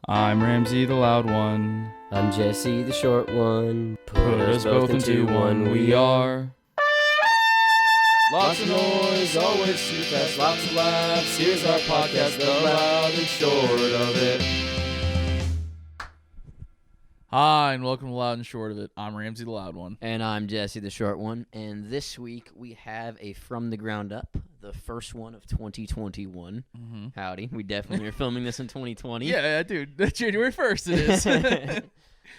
I'm Ramzi, the loud one. I'm Jesse, the short one. Put us both into one, we are. Lots of noise, always too fast, lots of laughs. Here's our podcast, the loud and short of it. Hi, and welcome to Loud and Short of It. I'm Ramzi, the loud one. And I'm Jesse, the short one. And this week we have a From the Ground Up, the first one of 2021. Mm-hmm. Howdy. We definitely are filming this in 2020. Yeah, dude. January 1st it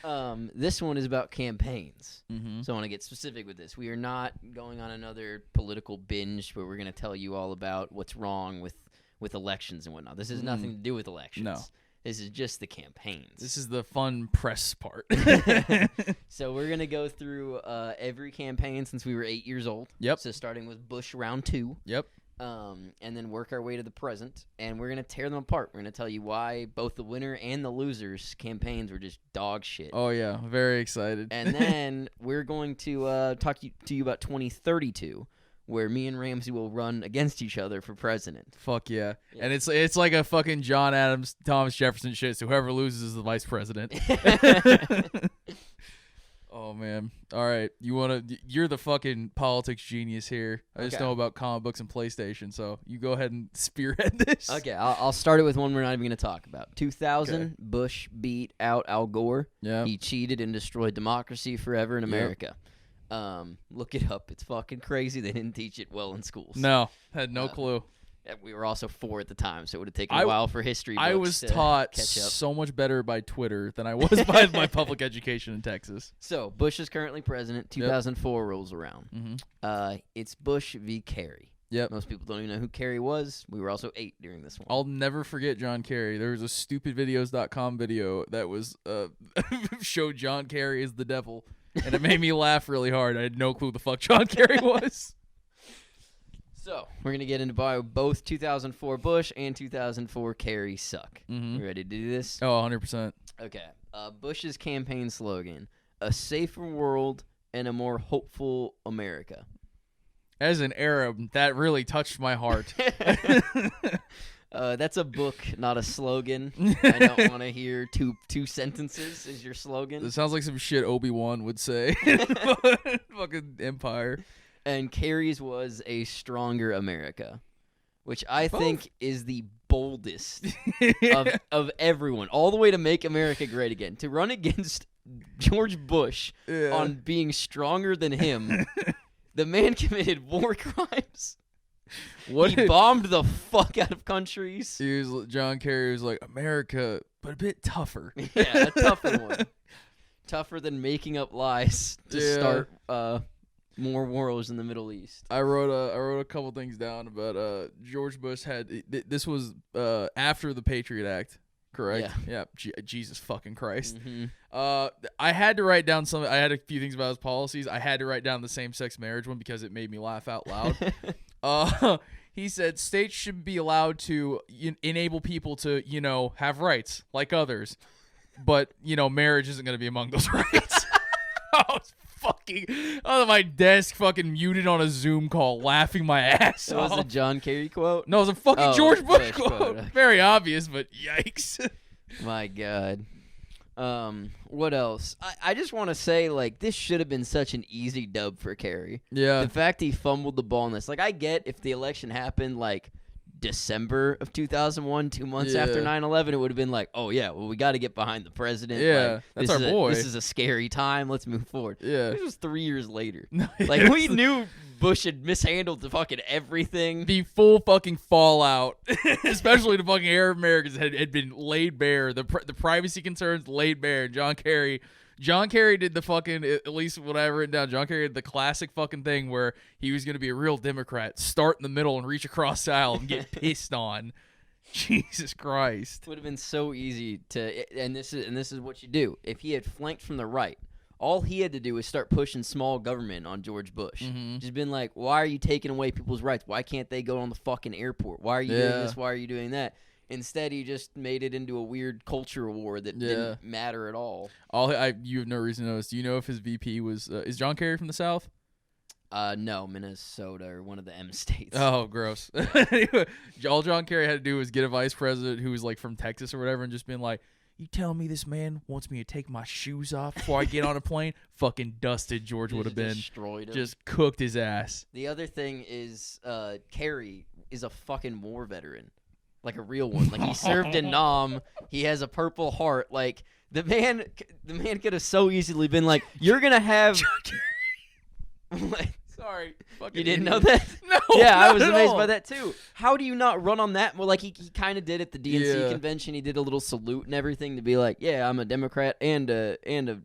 is. This one is about campaigns. Mm-hmm. So I want to get specific with this. We are not going on another political binge where we're going to tell you all about what's wrong with elections and whatnot. This has nothing to do with elections. No. This is just the campaigns. This is the fun press part. So we're going to go through every campaign since we were 8 years old. Yep. So starting with Bush round 2. Yep. And then work our way to the present. And we're going to tear them apart. We're going to tell you why both the winner and the loser's campaigns were just dog shit. Oh, yeah. Very excited. And then we're going to talk to you about 2032, where me and Ramsey will run against each other for president. Fuck yeah. And it's like a fucking John Adams, Thomas Jefferson shit, so whoever loses is the vice president. Oh, man. All right. You're the fucking politics genius here. I just know about comic books and PlayStation, so you go ahead and spearhead this. Okay, I'll start it with one we're not even going to talk about. 2000, Bush beat out Al Gore. Yeah. He cheated and destroyed democracy forever in America. Look it up. It's fucking crazy. They didn't teach it well in schools. No. Had no clue. We were also 4 at the time, so it would have taken a while for history books I was to taught catch up. so much better by Twitter than I was by my public education in Texas. So, Bush is currently president. 2004 rolls around. Mm-hmm. It's Bush v. Kerry. Yep. Most people don't even know who Kerry was. We were also 8 during this one. I'll never forget John Kerry. There was a stupidvideos.com video that was showed John Kerry as the devil, and it made me laugh really hard. I had no clue who the fuck John Kerry was. So, we're going to get into both 2004 Bush and 2004 Kerry suck. Mm-hmm. You ready to do this? Oh, 100%. Okay. Bush's campaign slogan, a safer world and a more hopeful America. As an Arab, that really touched my heart. That's a book, not a slogan. I don't want to hear two sentences as your slogan. It sounds like some shit Obi-Wan would say. Fucking Empire. And Kerry's was a stronger America, which I think is the boldest of everyone, all the way to make America great again. To run against George Bush on being stronger than him, the man committed war crimes. He bombed the fuck out of countries. John Kerry was like, America, but a bit tougher. Yeah, a tougher one. Tougher than making up lies to start more wars in the Middle East. I wrote a couple things down about George Bush had this was after the Patriot Act, correct? Yeah. Jesus fucking Christ. Mm-hmm. I had to write down some. I had a few things about his policies. I had to write down the same-sex marriage one because it made me laugh out loud. He said states should be allowed to enable people to have rights like others, but marriage isn't going to be among those rights. I was fucking on my desk, fucking muted on a Zoom call, laughing my ass off. Was it a John Kerry quote? No, it was a fucking George Bush quote. Okay. Very obvious, but yikes. My God. What else? I just want to say, this should have been such an easy dub for Kerry. Yeah. The fact he fumbled the ball in this. I get if the election happened, December of 2001, 2 months after 9/11, it would have been we got to get behind the president. Yeah, that's our boy. This is a scary time. Let's move forward. Yeah. This was 3 years later. We knew Bush had mishandled the fucking everything. The full fucking fallout, especially the fucking Arab Americans, had been laid bare. The privacy concerns laid bare. John Kerry did the fucking, at least what I've written down, John Kerry did the classic fucking thing where he was going to be a real Democrat, start in the middle and reach across the aisle and get pissed on. Jesus Christ. It would have been so easy to, and this is what you do. If he had flanked from the right, all he had to do was start pushing small government on George Bush. Mm-hmm. Just been like, why are you taking away people's rights? Why can't they go on the fucking airport? Why are you doing this? Why are you doing that? Instead, he just made it into a weird culture war that didn't matter at all. You have no reason to know this. Do you know if his VP was is John Kerry from the South? No, Minnesota or one of the M states. Oh, gross. All John Kerry had to do was get a vice president who was like from Texas or whatever and just been like, You telling me this man wants me to take my shoes off before I get on a plane? Fucking dusted George would have been. Destroyed him. Just cooked his ass. The other thing is Kerry is a fucking war veteran. Like a real one. Like he served in Nam. He has a Purple Heart. Like the man could have so easily been like, you're gonna have. Sorry, you didn't know that? No. Yeah, I was amazed by that too. How do you not run on that? Well, like he kind of did at the DNC convention. He did a little salute and everything to be like, yeah, I'm a Democrat and a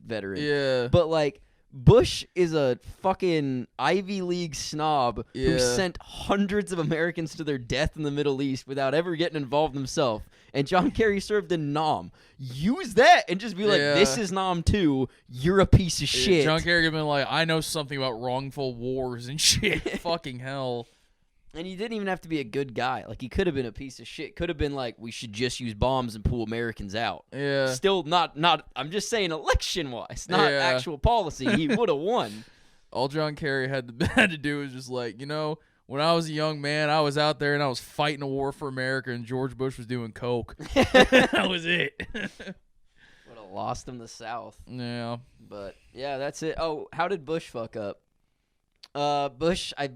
veteran. Yeah, but like. Bush is a fucking Ivy League snob who sent hundreds of Americans to their death in the Middle East without ever getting involved himself. And John Kerry served in Nam. Use that and just be like, this is Nam too. You're a piece of shit. John Kerry could have been like, I know something about wrongful wars and shit. Fucking hell. And he didn't even have to be a good guy. Like, he could have been a piece of shit. Could have been like, we should just use bombs and pull Americans out. Yeah. Still not I'm just saying election-wise, not actual policy. He would have won. All John Kerry had to do was just like, when I was a young man, I was out there and I was fighting a war for America and George Bush was doing coke. That was it. Would have lost him the South. Yeah. But, yeah, that's it. Oh, how did Bush fuck up? Bush, I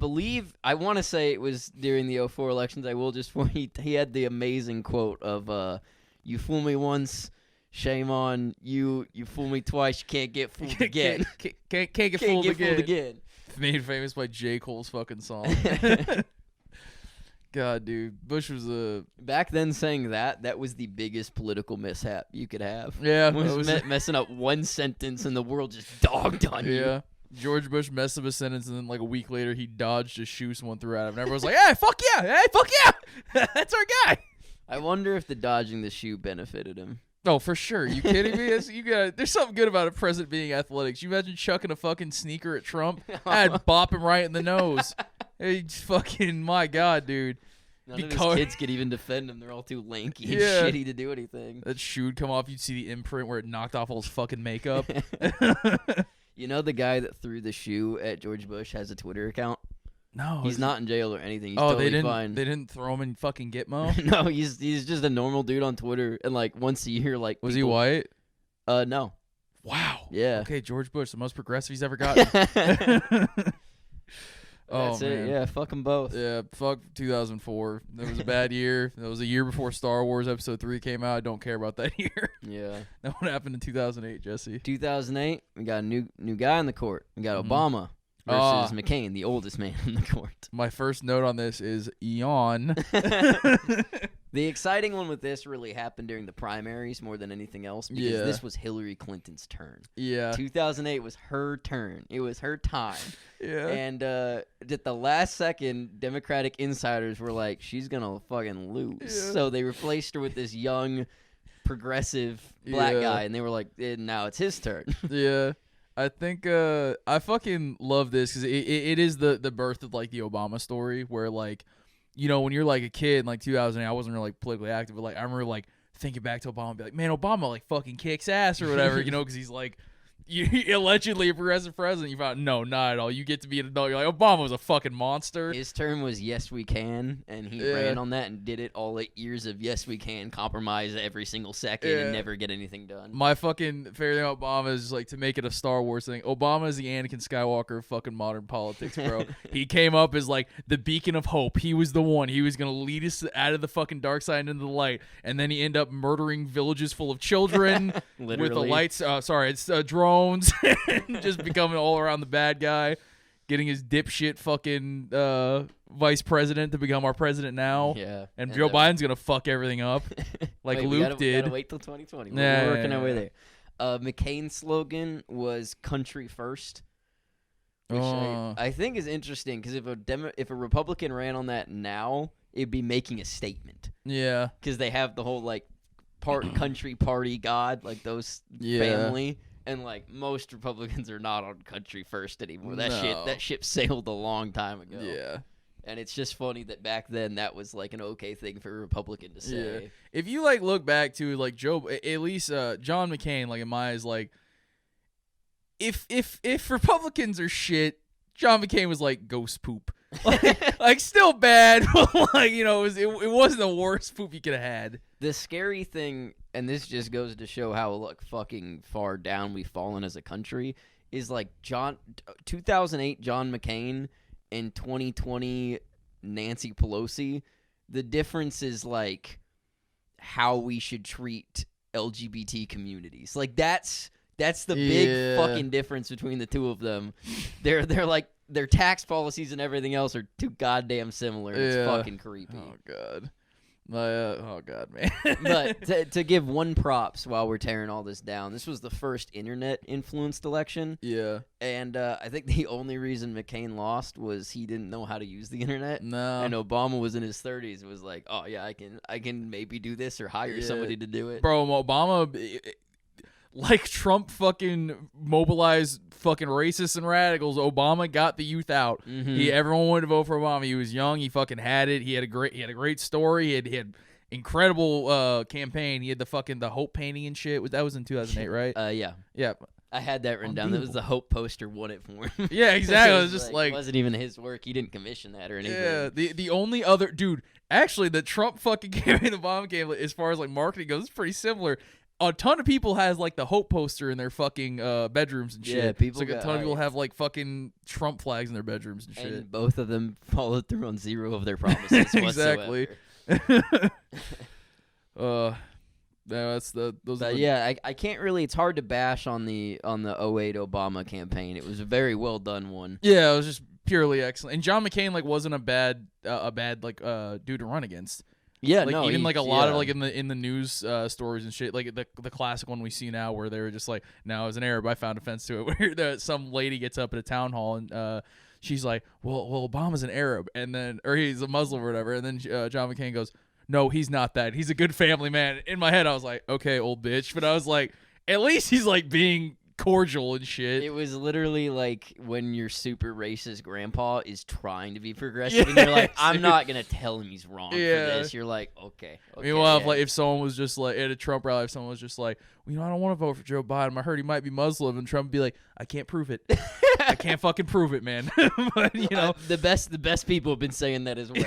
want to say it was during the 2004 elections. I will just for he had the amazing quote of you fool me once, shame on you. You fool me twice, you can't get fooled again. Can't get fooled again. Made famous by J. Cole's fucking song. God, dude, Bush was back then saying that was the biggest political mishap you could have. Yeah, was messing up one sentence and the world just dogged on you. Yeah. George Bush messed up a sentence, and then like a week later, he dodged a shoe someone threw at him, and everyone was like, "Hey, fuck yeah! That's our guy." I wonder if the dodging the shoe benefited him. Oh, for sure. You kidding me? There's something good about a president being athletics. You imagine chucking a fucking sneaker at Trump? I'd bop him right in the nose. Hey, fucking my God, dude. None of his kids could even defend him. They're all too lanky and shitty to do anything. That shoe would come off. You'd see the imprint where it knocked off all his fucking makeup. You know the guy that threw the shoe at George Bush has a Twitter account? No. He's not in jail or anything. He's totally fine. They didn't throw him in fucking Gitmo? No, he's just a normal dude on Twitter. And like once a year, like was he white? No. Wow. Yeah. Okay, George Bush, the most progressive he's ever gotten. That's it. Yeah, fuck them both. Yeah, fuck 2004. That was a bad year. That was a year before Star Wars Episode 3 came out. I don't care about that year. Yeah. That what happened in 2008, Jesse? 2008, we got a new guy in the court. We got Obama versus McCain, the oldest man in the court. My first note on this is yawn. The exciting one with this really happened during the primaries more than anything else because this was Hillary Clinton's turn. Yeah. 2008 was her turn. It was her time. Yeah. And at the last second, Democratic insiders were like, she's going to fucking lose. Yeah. So they replaced her with this young, progressive black guy, and they were like, now it's his turn. Yeah. I think I fucking love this because it is the birth of like the Obama story where like, when you're like a kid in like 2008, I wasn't really like politically active, but like I remember like thinking back to Obama and be like, man, Obama like fucking kicks ass or whatever, because he's like allegedly a progressive president. You found no, not at all. You get to be an adult. You're like, Obama was a fucking monster. His term was yes we can, and he ran on that and did it all 8 years of yes we can, compromise every single second and never get anything done. My fucking favorite thing about Obama is like to make it a Star Wars thing. Obama is the Anakin Skywalker of fucking modern politics, bro. He came up as like the beacon of hope. He was the one. He was gonna lead us out of the fucking dark side into the light, and then he ended up murdering villages full of children with the lights. It's drones. Just becoming all around the bad guy, getting his dipshit fucking vice president to become our president now. Yeah, and Joe Biden's gonna fuck everything up like Luke did. We gotta wait till 2020. We're working our way there. McCain's slogan was "Country First," which I think is interesting because if a Republican ran on that now, it'd be making a statement. Yeah, because they have the whole like country party god, like those family. And like most Republicans are not on country first anymore. That ship sailed a long time ago. Yeah. And it's just funny that back then that was like an okay thing for a Republican to say. Yeah. If you like look back to like at least John McCain, like in my eyes, like if Republicans are shit, John McCain was like ghost poop. Like still bad, but like it wasn't the worst poop you could have had. The scary thing, and this just goes to show how fucking far down we've fallen as a country, is like 2008 John McCain and 2020 Nancy Pelosi. The difference is like how we should treat LGBT communities. Like that's the big fucking difference between the two of them. They're like their tax policies and everything else are too goddamn similar. It's fucking creepy. Oh god. Oh god, man. But to give one props while we're tearing all this down, this was the first internet influenced election. Yeah. And I think the only reason McCain lost was he didn't know how to use the internet. No. And Obama was in his 30s. It was like, oh yeah, I can maybe do this or hire somebody to do it. Bro, Obama, like Trump fucking mobilized fucking racists and radicals, Obama got the youth out. Everyone wanted to vote for Obama. He was young. He fucking had it. He had a great story. He had incredible campaign. He had the hope painting and shit. That was in 2008, right? Yeah. Yeah. I had that written down. That was the Hope poster won it for him. Yeah, exactly. It was just like it wasn't even his work. He didn't commission that or anything. Yeah, the only other dude, actually, the Trump fucking campaign, the Obama campaign, as far as like marketing goes, it's pretty similar. A ton of people has like the Hope poster in their fucking bedrooms and shit. Yeah, people. It's like a ton of people have like fucking Trump flags in their bedrooms and shit. And both of them followed through on zero of their promises. Exactly. That's those. But yeah, I can't really. It's hard to bash on the 08 Obama campaign. It was a very well done one. Yeah, it was just purely excellent. And John McCain like wasn't a bad like dude to run against. Yeah, like, no, even like a lot of like in the news stories and shit, like the classic one we see now where they were just like, "No, as an Arab, I found offense to it." Where some lady gets up at a town hall and she's like, "Well, Obama's an Arab," and then or he's a Muslim or whatever, and then John McCain goes, "No, he's not that. He's a good family man." In my head, I was like, "Okay, old bitch," but I was like, at least he's like being cordial and shit. It was literally like when your super racist grandpa is trying to be progressive, and you're like, "I'm not gonna tell him he's wrong for this." You're like, "Okay." Meanwhile, if someone was just like at a Trump rally, if someone was just like, "Well, I don't want to vote for Joe Biden. I heard he might be Muslim," and Trump would be like, "I can't prove it. I can't fucking prove it, man." But the best people have been saying that as well.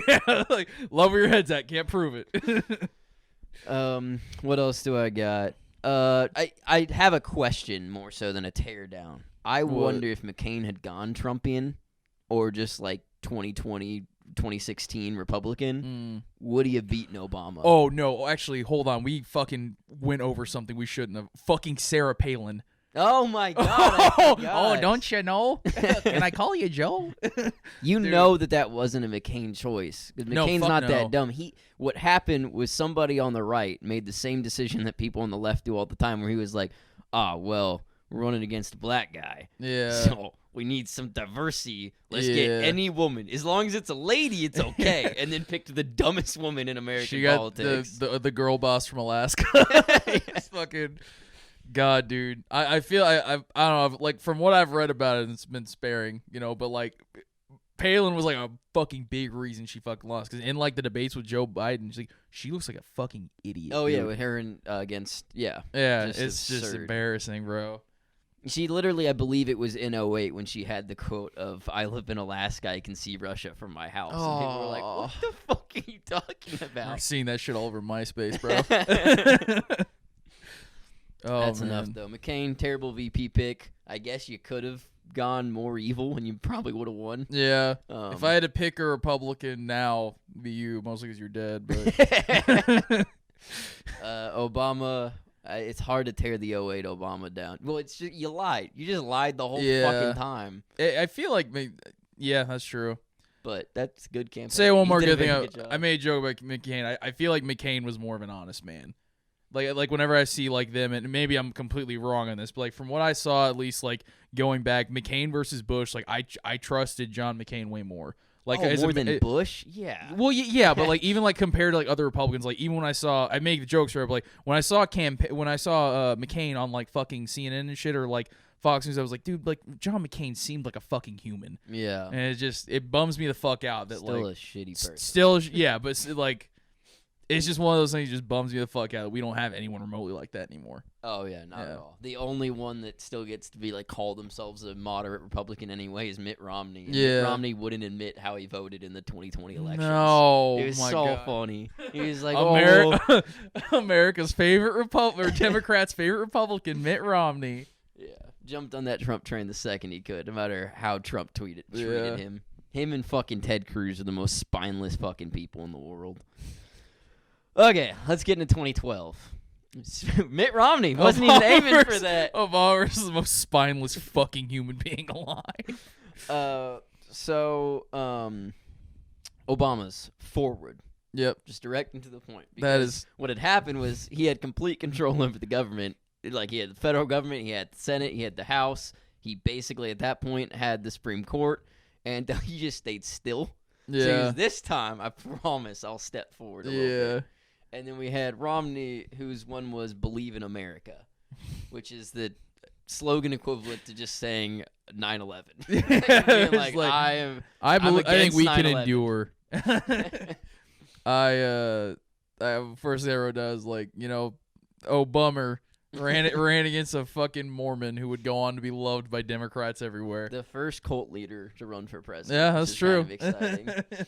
Yeah, like love where your head's at. Can't prove it. What else do I got? I have a question more so than a tear down. I wonder if McCain had gone Trumpian or just like 2020, 2016 Republican, would he have beaten Obama? Oh, no. Actually, hold on. We fucking went over something we shouldn't have. Fucking Sarah Palin. Oh, my God. Oh, don't you know? Can I call you Joe? You know that wasn't a McCain choice. Because McCain's not that dumb. What happened was somebody on the right made the same decision that people on the left do all the time, where he was like, well, we're running against a black guy. Yeah. So we need some diversity. Let's get any woman. As long as it's a lady, it's okay. And then picked the dumbest woman in American politics. The girl boss from Alaska. It's fucking... God, dude, I feel I don't know, like from what I've read about it, it's been sparing, but like Palin was like a fucking big reason she fucking lost, because in like the debates with Joe Biden, she looks like a fucking idiot. Oh, dude. Yeah, with her and against it's just embarrassing, bro. She literally, I believe it was in 08 when she had the quote of, "I live in Alaska, I can see Russia from my house." And people were like, "What the fuck are you talking about?" I've seen that shit all over MySpace, bro. That's enough, though. McCain, terrible VP pick. I guess you could have gone more evil, and you probably would have won. Yeah. If I had to pick a Republican now, it'd be you, mostly because you're dead. But Obama, it's hard to tear the 08 Obama down. Well, it's just, you lied. You just lied the whole fucking time. I feel like, yeah, that's true. But that's good campaign. Say one more good thing. I made a joke about McCain. I feel like McCain was more of an honest man. Like whenever I see like them, and maybe I'm completely wrong on this, but like from what I saw, at least like going back, McCain versus Bush, like I trusted John McCain way more. Like more than Bush, yeah. Well, yeah, but like even like compared to like other Republicans, like even when I make the jokes, right? But like when I saw McCain on like fucking CNN and shit, or like Fox News, I was like, dude, like John McCain seemed like a fucking human. Yeah, and it bums me the fuck out that still a shitty person. Still, yeah, but like. It's just one of those things that just bums me the fuck out. We don't have anyone remotely like that anymore. Oh, yeah, not at all. The only one that still gets to be, like, call themselves a moderate Republican anyway is Mitt Romney. And Mitt Romney wouldn't admit how he voted in the 2020 elections. No, it was God. Funny. He was like, America's favorite Republican, or Democrats' favorite Republican, Mitt Romney. Yeah, jumped on that Trump train the second he could, no matter how Trump treated him. Him and fucking Ted Cruz are the most spineless fucking people in the world. Okay, let's get into 2012. Mitt Romney wasn't even aiming for that. Obama's the most spineless fucking human being alive. Obama's forward. Yep. Just direct and to the point. That is what had happened was he had complete control over the government. Like, he had the federal government, he had the Senate, he had the House. He basically, at that point, had the Supreme Court, and he just stayed still. Yeah. So he was, this time, I promise I'll step forward a little bit. And then we had Romney, whose one was Believe in America, which is the slogan equivalent to just saying 9/11. Like, I think we 9/11. can endure. First thing I wrote down is like, oh bummer, ran against a fucking Mormon who would go on to be loved by Democrats everywhere. The first cult leader to run for president. Yeah, that's true. Kind of exciting.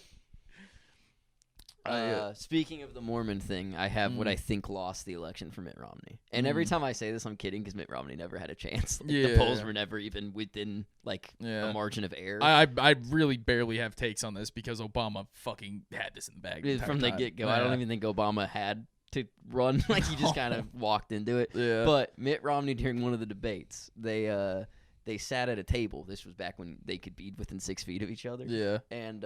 Speaking of the Mormon thing, I have what I think lost the election for Mitt Romney. And every time I say this, I'm kidding, because Mitt Romney never had a chance. Like, the polls were never even within a margin of error. I really barely have takes on this because Obama fucking had this in the bag from the get-go. I don't even think Obama had to run. Like, he just kind of walked into it. Yeah. But Mitt Romney, during one of the debates, they sat at a table. This was back when they could be within 6 feet of each other. Yeah. And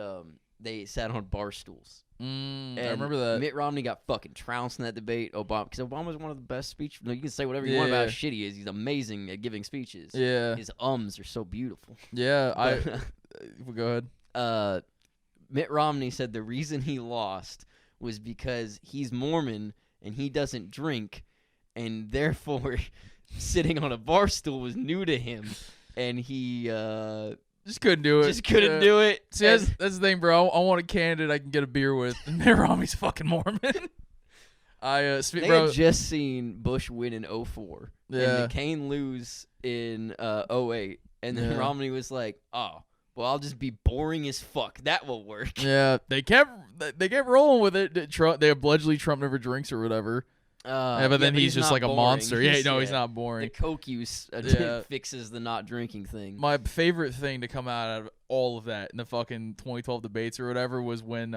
they sat on bar stools. I remember that. Mitt Romney got fucking trounced in that debate. Because Obama was one of the best speech. You can say whatever you want about how shit he is. He's amazing at giving speeches. Yeah. His ums are so beautiful. Yeah. Go ahead. Mitt Romney said the reason he lost was because he's Mormon and he doesn't drink, and therefore sitting on a bar stool was new to him, and he just couldn't do it. Just couldn't do it. See, that's the thing, bro. I want a candidate I can get a beer with. And Mitt Romney's fucking Mormon. They had just seen Bush win in 2004. Yeah. And McCain lose in 2008. And then Romney was like, oh, well, I'll just be boring as fuck. That will work. Yeah. They kept rolling with it. They allegedly Trump never drinks or whatever. But then he's just like a monster. He's not boring. The coke use fixes the not drinking thing. My favorite thing to come out of all of that in the fucking 2012 debates or whatever was when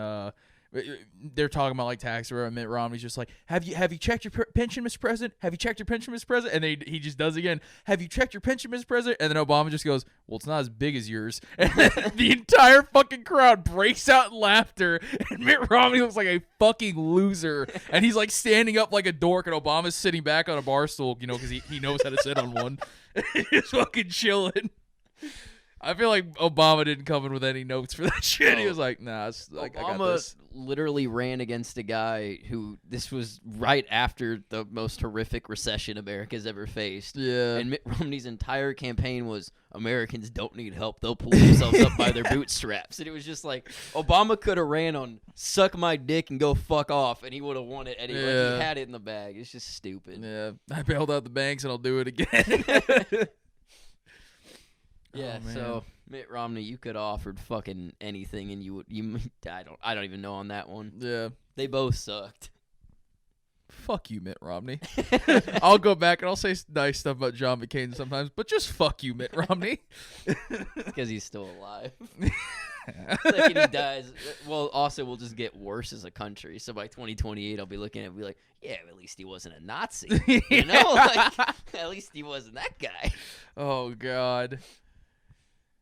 they're talking about like tax or Mitt Romney's just like, have you checked your pension, Mr. President? Have you checked your pension, Mr. President? And he just does it again. Have you checked your pension, Mr. President? And then Obama just goes, well, it's not as big as yours. And the entire fucking crowd breaks out in laughter. And Mitt Romney looks like a fucking loser. And he's like standing up like a dork, and Obama's sitting back on a bar stool, because he knows how to sit on one. He's fucking chilling. I feel like Obama didn't come in with any notes for that shit. He was like, nah, I got this. Literally ran against a guy who, this was right after the most horrific recession America's ever faced. Yeah. And Mitt Romney's entire campaign was, Americans don't need help. They'll pull themselves up by their bootstraps. And it was just like, Obama could have ran on suck my dick and go fuck off, and he would have won it anyway. Yeah. He had it in the bag. It's just stupid. Yeah. I bailed out the banks and I'll do it again. Yeah, so Mitt Romney, you could have offered fucking anything, and I don't even know on that one. Yeah, they both sucked. Fuck you, Mitt Romney. I'll go back and I'll say nice stuff about John McCain sometimes, but just fuck you, Mitt Romney. Because he's still alive. Like, he dies. Well, also we'll just get worse as a country. So by 2028, I'll be looking at it and be like, yeah, at least he wasn't a Nazi. Like, at least he wasn't that guy. Oh God.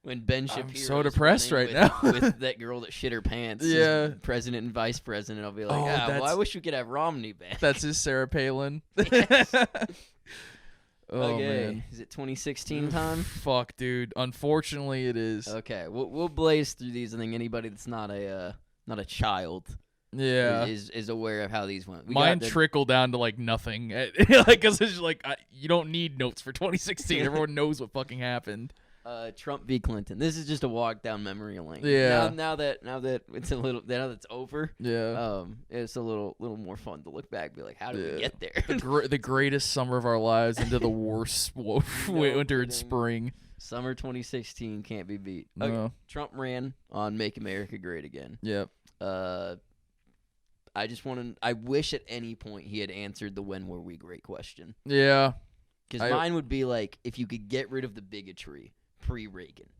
When Ben Shapiro, I'm so depressed right now with that girl that shit her pants, yeah, president and vice president, I'll be like, well, I wish we could have Romney back. That's his Sarah Palin. Yes. Oh, okay, man. Is it 2016 time? Fuck, dude. Unfortunately, it is. Okay, we'll blaze through these. I think anybody that's not a child, is aware of how these went. Mine trickle down to like nothing, like because it's just like you don't need notes for 2016. Everyone knows what fucking happened. Trump v. Clinton. This is just a walk down memory lane. Yeah. Now that it's now that it's over. Yeah. It's a little more fun to look back and be like, how did we get there? The greatest summer of our lives into the worst winter and spring. Summer 2016 can't be beat. No. Okay. Trump ran on Make America Great Again. Yep. I wish at any point he had answered the "When were we great?" question. Yeah. Because mine would be like, if you could get rid of the bigotry pre-Reagan,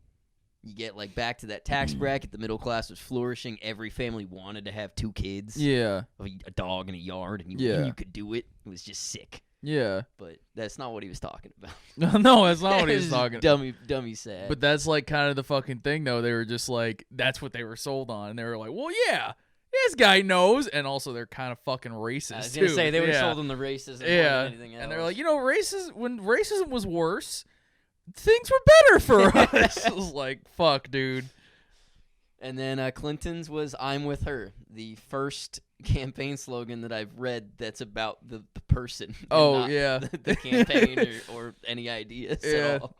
you get like back to that tax bracket, the middle class was flourishing, every family wanted to have 2 kids, Yeah. a dog in a yard, and you could do it. It was just sick. Yeah. But that's not what he was talking about. No, that's not what he was talking about. Dummy sad. But that's like kind of the fucking thing, though. They were just like, that's what they were sold on. And they were like, well, yeah, this guy knows. And also, they're kind of fucking racist, I was going to say, they were sold on the racism more than anything else. And they're like, when racism was worse, things were better for us. It was like, fuck, dude. And then Clinton's was "I'm with her," the first campaign slogan that I've read that's about the person. Oh, not yeah. the campaign or any ideas at all.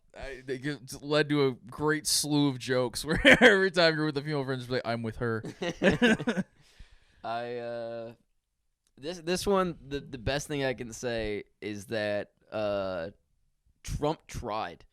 It led to a great slew of jokes where every time you're with a female friend, just like, I'm with her. This one, the best thing I can say is that Trump tried.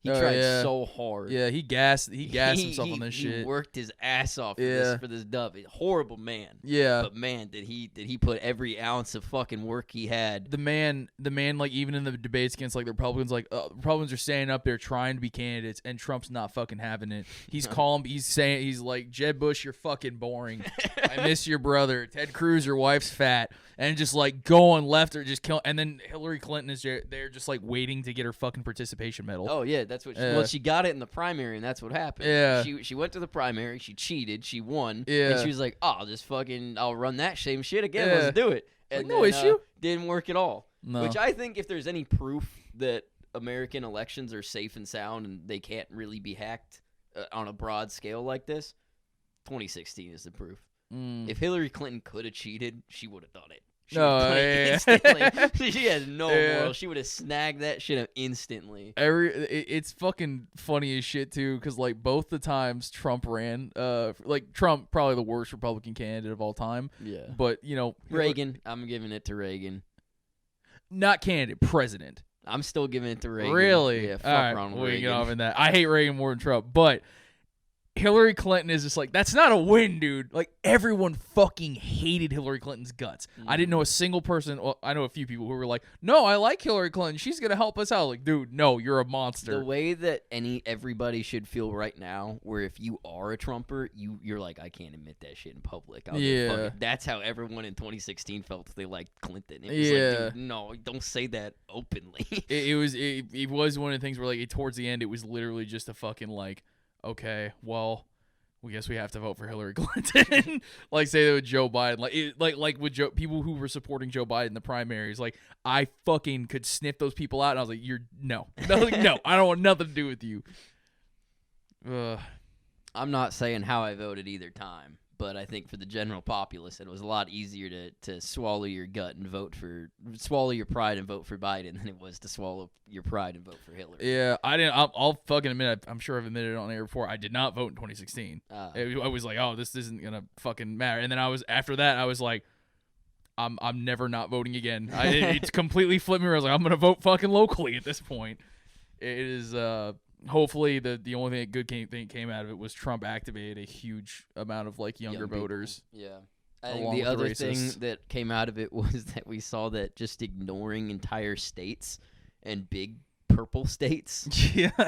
He tried so hard. Yeah, he gassed himself on this shit. He worked his ass off for this dub. Horrible man. Yeah. But man, did he put every ounce of fucking work he had. The man, like, even in the debates against, like, the Republicans, like, Republicans are standing up there trying to be candidates, and Trump's not fucking having it. He's calm. He's like, Jeb Bush, you're fucking boring. I miss your brother. Ted Cruz, your wife's fat. And just, like, going left or just kill. And then Hillary Clinton is there just, like, waiting to get her fucking participation medal. Oh, yeah, that's what she got it in the primary, and that's what happened. Yeah. She went to the primary, she cheated, she won, Yeah. and she was like, I'll run that same shit again, let's do it. And no issue. Didn't work at all. No. Which I think if there's any proof that American elections are safe and sound and they can't really be hacked on a broad scale like this, 2016 is the proof. If Hillary Clinton could have cheated, she would have done it. She instantly. She has no moral. She would have snagged that shit up instantly. It's fucking funny as shit too, because like both the times Trump ran, like Trump probably the worst Republican candidate of all time. Yeah, but Reagan, I'm giving it to Reagan. Not candidate, president. I'm still giving it to Reagan. Really? Yeah, fuck all right, Ronald we Reagan. get off in that. I hate Reagan more than Trump, but Hillary Clinton is just like, that's not a win, dude. Like, everyone fucking hated Hillary Clinton's guts. I didn't know a single person. Well, I know a few people who were like, no, I like Hillary Clinton. She's going to help us out. Like, dude, no, you're a monster. The way that everybody should feel right now, where if you are a Trumper, you're like, I can't admit that shit in public. That's how everyone in 2016 felt if they liked Clinton. It was like, dude, no, don't say that openly. It was one of the things where, like, towards the end, it was literally just a fucking, like, okay, well, we guess we have to vote for Hillary Clinton. Like, say that with Joe Biden, like with people who were supporting Joe Biden in the primaries. Like, I fucking could sniff those people out, and I was like, no, I don't want nothing to do with you. I'm not saying how I voted either time, but I think for the general populace, it was a lot easier to swallow your gut and swallow your pride and vote for Biden than it was to swallow your pride and vote for Hillary. Yeah, I didn't. I'll fucking admit. I'm sure I've admitted it on air before. I did not vote in 2016. I was like, oh, this isn't gonna fucking matter. And then after that, I was like, I'm never not voting again. It's completely flipped me. I was like, I'm gonna vote fucking locally at this point. It is. Hopefully, the only thing that came out of it was Trump activated a huge amount of like younger voters. Yeah. I think the other thing that came out of it was that we saw that just ignoring entire states and big purple states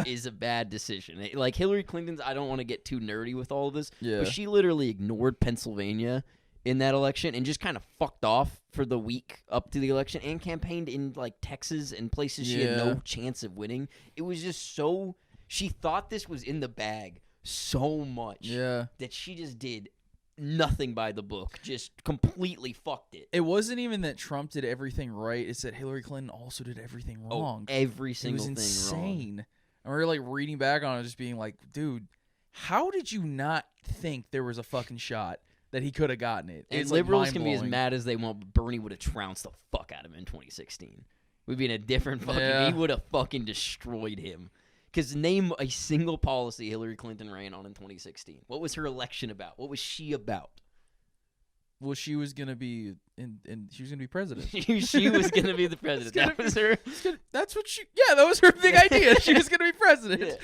is a bad decision. Like Hillary Clinton's, I don't want to get too nerdy with all of this, but she literally ignored Pennsylvania in that election and just kind of fucked off for the week up to the election and campaigned in like Texas and places she had no chance of winning. It was just so she thought this was in the bag so much that she just did nothing by the book, just completely fucked it. It wasn't even that Trump did everything right, it's that Hillary Clinton also did everything wrong. Every single thing insane. Wrong. And we were like reading back on it, just being like, dude, how did you not think there was a fucking shot that he could have gotten it? And it's liberals like can be as mad as they want, but Bernie would have trounced the fuck out of him in 2016. We'd be in a different fucking... He would have fucking destroyed him. Because name a single policy Hillary Clinton ran on in 2016. What was her election about? What was she about? Well, she was gonna be she was gonna be president. She was gonna be the president. That was her. That's what she. Yeah, that was her big idea. She was gonna be president.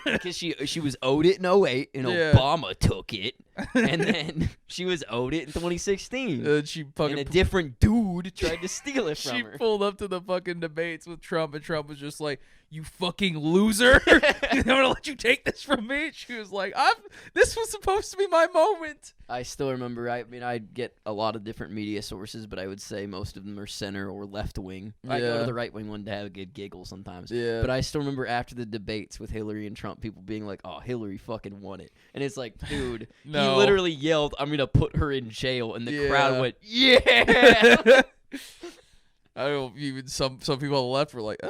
Because she was owed it in 2008, and Obama took it, and then she was owed it in 2016. She fucking and a different dude tried to steal it from her. She pulled up to the fucking debates with Trump, and Trump was just like, "You fucking loser! I'm gonna let you take this from me." She was like, "This was supposed to be my moment." I still remember. I mean, I get a lot of different media sources, but I would say most of them are center or left wing. I go to the right wing one to have a good giggle sometimes. Yeah. But I still remember after the debates with Hillary and Trump, people being like, "Oh, Hillary fucking won it," and it's like, dude, No. he literally yelled, "I'm gonna put her in jail," and the crowd went, "Yeah." I don't even some people on the left were like, "Ah."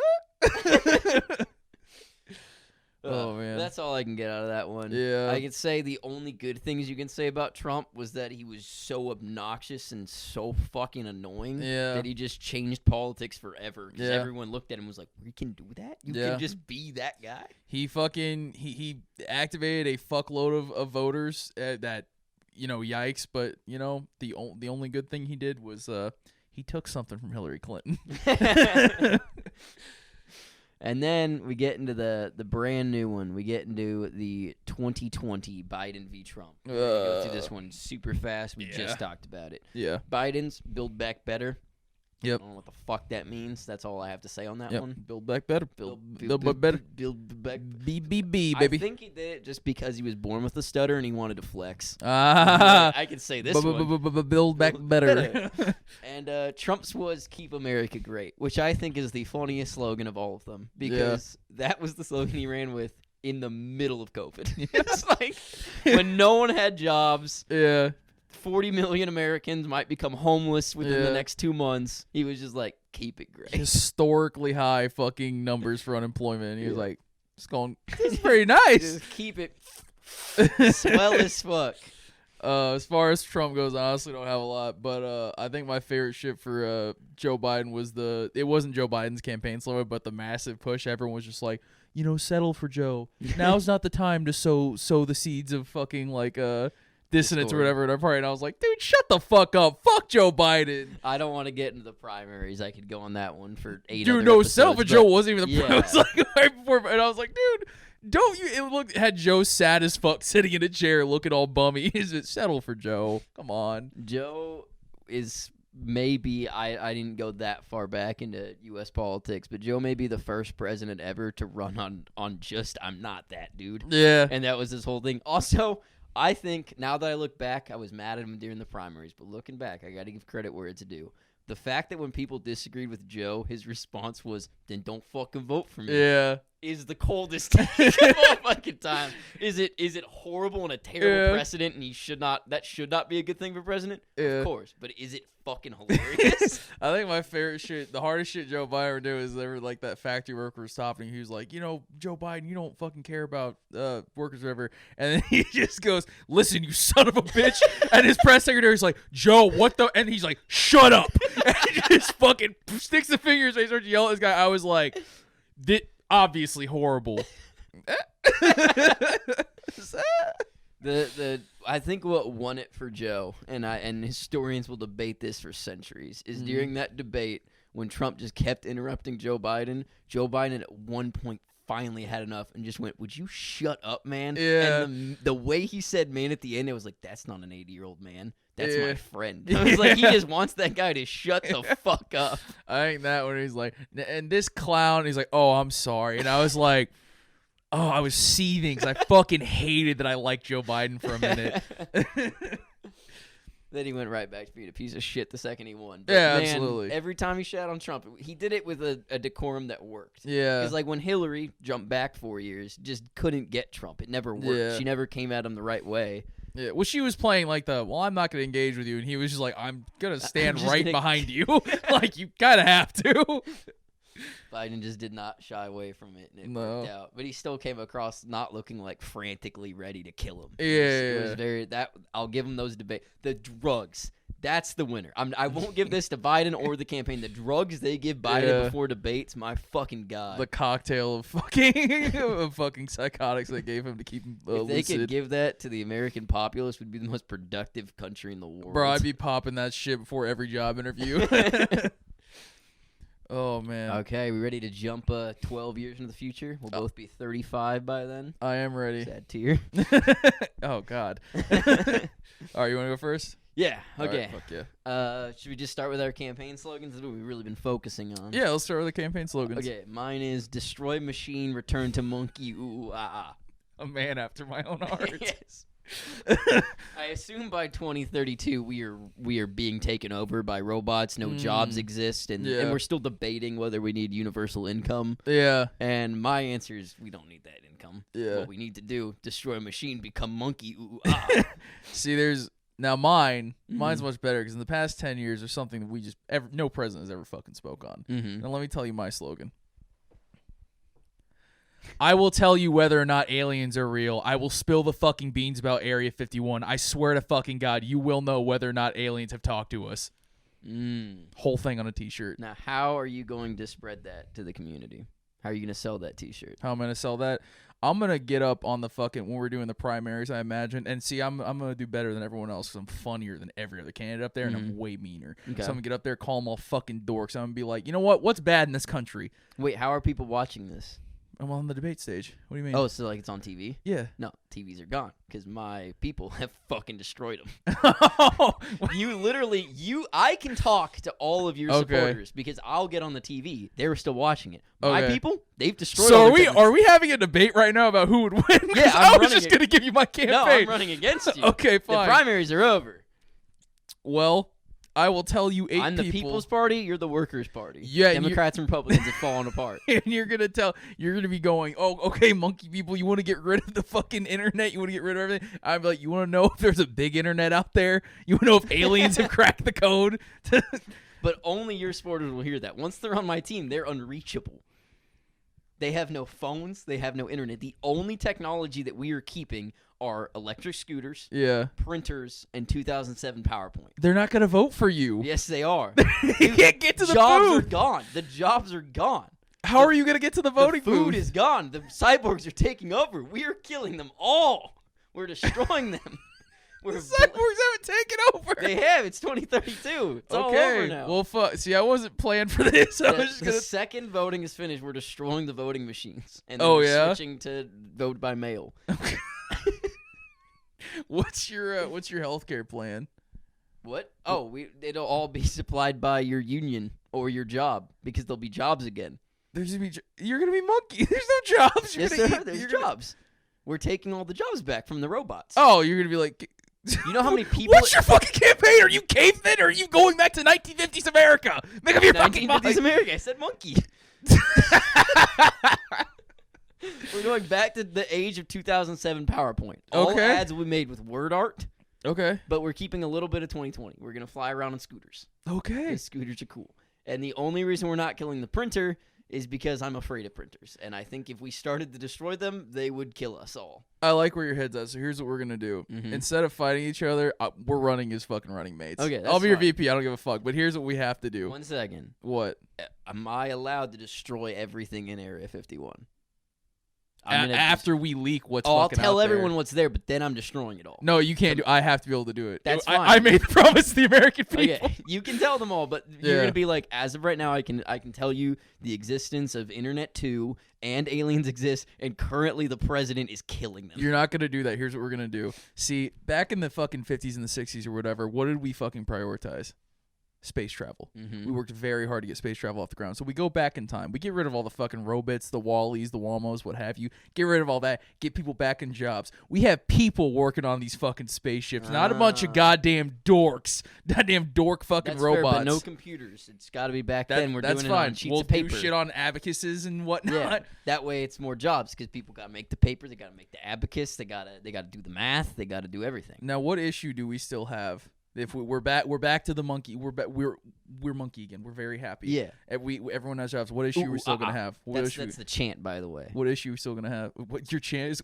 Oh, man. That's all I can get out of that one. Yeah. I can say the only good things you can say about Trump was that he was so obnoxious and so fucking annoying that he just changed politics forever. Because everyone looked at him and was like, "You can do that? You can just be that guy?" He fucking he activated a fuckload of voters that, yikes. But, the only good thing he did was he took something from Hillary Clinton. And then we get into the brand new one. We get into the 2020 Biden v. Trump. We're going to go through this one super fast. We just talked about it. Yeah. Biden's Build Back Better. Yep. I don't know what the fuck that means. That's all I have to say on that one. Build back better. Build better. Build back. BBB, baby. I think he did it just because he was born with a stutter and he wanted to flex. Ah. I can say this one. Build back better. And Trump's was "Keep America Great," which I think is the funniest slogan of all of them because that was the slogan he ran with in the middle of COVID. It's like when no one had jobs. Yeah. 40 million Americans might become homeless within the next 2 months. He was just like, "Keep it great." Historically high fucking numbers for unemployment. He was like, it's pretty nice. Just keep it swell as fuck. As far as Trump goes, I honestly don't have a lot, but I think my favorite shit for Joe Biden was it wasn't Joe Biden's campaign slogan, but the massive push. Everyone was just like, settle for Joe. Now's not the time to sow the seeds of fucking like dissonance or whatever in our party. And I was like, dude, shut the fuck up. Fuck Joe Biden. I don't want to get into the primaries. I could go on that one for 8 Dude, other no, episodes, settle for Joe wasn't even the yeah. It was like right before, and I was like, dude, don't you? It had Joe sad as fuck sitting in a chair looking all bummy. Is it settle for Joe? Come on. Joe is maybe, I didn't go that far back into U.S. politics, but Joe may be the first president ever to run on just, "I'm not that dude." Yeah. And that was his whole thing. Also, I think, now that I look back, I was mad at him during the primaries, but looking back, I got to give credit where it's due. The fact that when people disagreed with Joe, his response was, "Then don't fucking vote for me." Yeah. Is the coldest take of all fucking time. Is it horrible and a terrible precedent, and that should not be a good thing for president? Of course, but is it fucking hilarious? I think my favorite shit, the hardest shit Joe Biden would do is ever like that factory worker was stopping. He was like, Joe Biden, you don't fucking care about workers or whatever. And then he just goes, "Listen, you son of a bitch." And his press secretary's like, "Joe, what the?" And he's like, "Shut up." And he just fucking sticks the fingers and he starts to yell at this guy. I was like, obviously horrible. I think what won it for Joe, and historians will debate this for centuries, is during that debate when Trump just kept interrupting Joe Biden at one point finally had enough and just went, "Would you shut up, man?" Yeah. And the way he said "man" at the end, it was like, that's not an 80-year-old man. That's my friend. I was like, he just wants that guy to shut the fuck up. I think that when he's like, and this clown, he's like, "Oh, I'm sorry." And I was like, oh, I was seething because I fucking hated that I liked Joe Biden for a minute. Then he went right back to being a piece of shit the second he won. But yeah, man, absolutely. Every time he shat on Trump, he did it with a decorum that worked. Yeah. Because like when Hillary jumped back 4 years, just couldn't get Trump. It never worked. Yeah. She never came at him the right way. Yeah, well, she was playing like I'm not going to engage with you. And he was just like, "I'm going to stand just right gonna... behind you." Like, you kind of have to. Biden just did not shy away from it, and it No. worked out. But he still came across not looking like frantically ready to kill him. Yeah, It was very that. I'll give him those debates. The drugs. That's the winner. I won't give this to Biden or the campaign. The drugs they give Biden before debates, my fucking God. The cocktail of fucking psychotics they gave him to keep him if they lucid. could give that to the American populace, we'd be the most productive country in the world. Bro, I'd be popping that shit before every job interview. Oh, man. Okay, we ready to jump 12 years into the future? We'll both be 35 by then. I am ready. Sad tear. Oh, God. All right, you want to go first? Yeah, All right, okay. fuck yeah. Should we just start with our campaign slogans? That's what we've really been focusing on. Yeah, let's start with the campaign slogans. Okay, mine is destroy machine, return to monkey, ooh, ooh, ah, ah. A man after my own heart. Yes. I assume by 2032 we are being taken over by robots. No jobs exist, and we're still debating whether we need universal income. Yeah. And my answer is we don't need that income. Yeah. What we need to do: destroy a machine, become monkey. Ooh, ah. See, mine's much better because in the past 10 years, there's something that no president has ever fucking spoke on. Mm-hmm. Now let me tell you my slogan. I will tell you whether or not aliens are real. I will spill the fucking beans about Area 51. I swear to fucking God, you will know whether or not aliens have talked to us. Whole thing on a t-shirt. Now, how are you going to spread that to the community? How are you going to sell that t-shirt? How I'm going to sell that? I'm going to get up on the fucking, when we're doing the primaries, I imagine. And see, I'm going to do better than everyone else because I'm funnier than every other candidate up there, and I'm way meaner. Okay. So I'm going to get up there, call them all fucking dorks. I'm going to be like, you know what? What's bad in this country? Wait, how are people watching this? I'm on the debate stage. What do you mean? Oh, so like it's on TV? Yeah. No, TVs are gone because my people have fucking destroyed them. Oh, I can talk to all of your supporters because I'll get on the TV. They were still watching it. My people, they've destroyed. So are we having a debate right now about who would win? Yeah, I was just gonna give you my campaign. No, I'm running against you. Okay, fine. The primaries are over. Well, I will tell you I'm the People's Party. You're the Workers' Party. Yeah, Democrats and Republicans have fallen apart. And you're gonna be going, oh, okay, monkey people, you want to get rid of the fucking internet? You want to get rid of everything? I'm like, you want to know if there's a big internet out there? You want to know if aliens have cracked the code? But only your supporters will hear that. Once they're on my team, they're unreachable. They have no phones. They have no internet. The only technology that we are keeping are electric scooters, printers, and 2007 PowerPoint. They're not going to vote for you. Yes, they are. You can't get to the jobs food. are gone. The jobs are gone. How are you going to get to the voting booth? The food booth? is gone. The cyborgs are taking over. We are killing them all. We're destroying them. The cyborgs haven't taken over. They have. It's 2032. It's all over now. Well, fuck. See, I wasn't planning for this. The second voting is finished, we're destroying the voting machines. And then we're switching to vote by mail. Okay. What's your healthcare plan? What? Oh, it'll all be supplied by your union or your job because there'll be jobs again. You're gonna be monkey. There's no jobs. There's jobs. We're taking all the jobs back from the robots. Oh, you're gonna be like, you know how many people? What's your fucking campaign? Are you cavemen or are you going back to 1950s America? Make up your fucking mind. 1950s America. I said monkey. We're going back to the age of 2007 PowerPoint. All ads will be made with word art. Okay. But we're keeping a little bit of 2020. We're going to fly around on scooters. Okay. Scooters are cool. And the only reason we're not killing the printer is because I'm afraid of printers. And I think if we started to destroy them, they would kill us all. I like where your head's at. So here's what we're going to do. Instead of fighting each other, we're running as fucking running mates. Okay, I'll be your VP. I don't give a fuck. But here's what we have to do. 1 second. What? Am I allowed to destroy everything in Area 51? After we leak what's I'll fucking tell out everyone there. what's there, but then I'm destroying it all. No, you can't do. I have to be able to do it. That's fine. fine. I made the promise to the American people. Okay, you can tell them all, but you're gonna be like, as of right now, I can tell you the existence of Internet 2 and aliens exist, and currently the president is killing them. You're not gonna do that. Here's what we're gonna do. See, back in the fucking 50s and the 60s or whatever, what did we fucking prioritize? Space travel. We worked very hard to get space travel off the ground. So we go back in time. We get rid of all the fucking robots, the Wallies, the Walmos, what have you. Get rid of all that. Get people back in jobs. We have people working on these fucking spaceships, not a bunch of goddamn dorks. Goddamn dork fucking That's robots. Fair, but no computers. It's got to be back then. We're doing it fine. on sheets We'll of paper. do shit on abacuses and whatnot. Yeah, that way it's more jobs because people got to make the paper. They got to make the abacus. They got to do the math. They got to do everything. Now, what issue do we still have If we're back to the monkey. We're monkey again. We're very happy. Yeah. Everyone has jobs. What issue we're still gonna have? That's the chant, by the way. What issue we're still gonna have? What your chant is?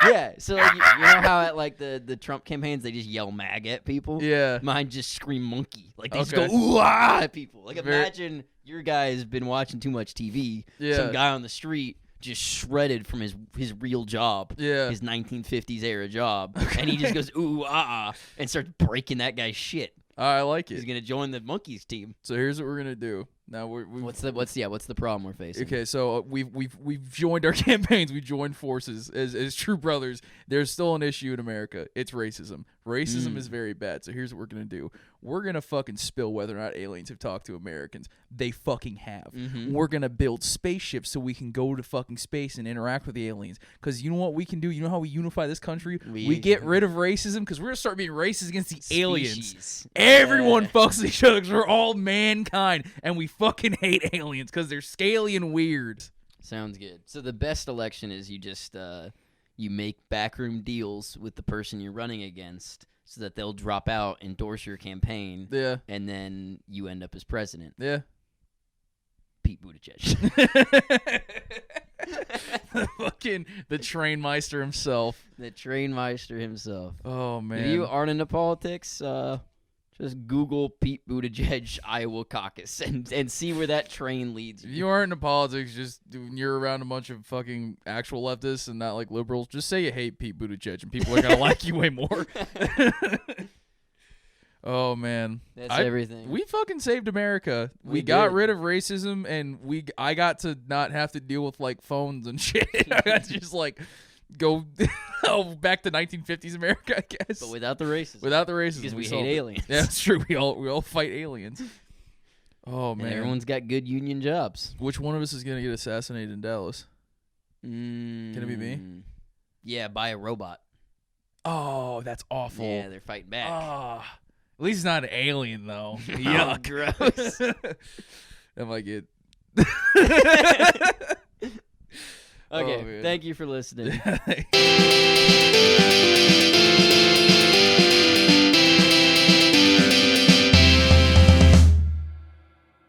Yeah. So like, you know how at like the Trump campaigns they just yell MAG at people? Yeah. Mine just scream monkey. Like they just Okay. go ooh ah at people. Like imagine your guy's been watching too much TV. Yeah. Some guy on the street just shredded from his real job. Yeah. His 1950s era job. And he just goes ooh and starts breaking that guy's shit. I like it. He's gonna join the monkeys team. So here's what we're gonna do. Now what's the problem we're facing? Okay, so we've joined our campaigns. We've joined forces as true brothers. There's still an issue in America. It's racism. Racism is very bad. So here's what we're gonna do. We're gonna fucking spill whether or not aliens have talked to Americans. They fucking have. We're gonna build spaceships so we can go to fucking space and interact with the aliens. Because you know what we can do? You know how we unify this country? We get rid of racism because we're gonna start being racist against the aliens. Everyone fucks each other because we're all mankind and we fucking hate aliens because they're scaly and weird. Sounds good. So the best election is you just you make backroom deals with the person you're running against so that they'll drop out, endorse your campaign, and then you end up as president. Yeah. Pete Buttigieg. the Trainmeister himself. The Trainmeister himself. Oh, man. If you aren't into politics, just Google Pete Buttigieg Iowa caucus and see where that train leads you. If you aren't into politics, just when you're around a bunch of fucking actual leftists and not like liberals, just say you hate Pete Buttigieg and people are going to like you way more. Oh, man. That's everything. We fucking saved America. We got rid of racism and I got to not have to deal with like phones and shit. I got to just like go back to 1950s America, I guess. But without the racism. Because we hate aliens. Yeah, that's true. We all fight aliens. Oh, man. And everyone's got good union jobs. Which one of us is going to get assassinated in Dallas? Can it be me? Yeah, by a robot. Oh, that's awful. Yeah, they're fighting back. Oh, at least it's not an alien, though. Yuck. Gross. That might get... Okay, thank you for listening.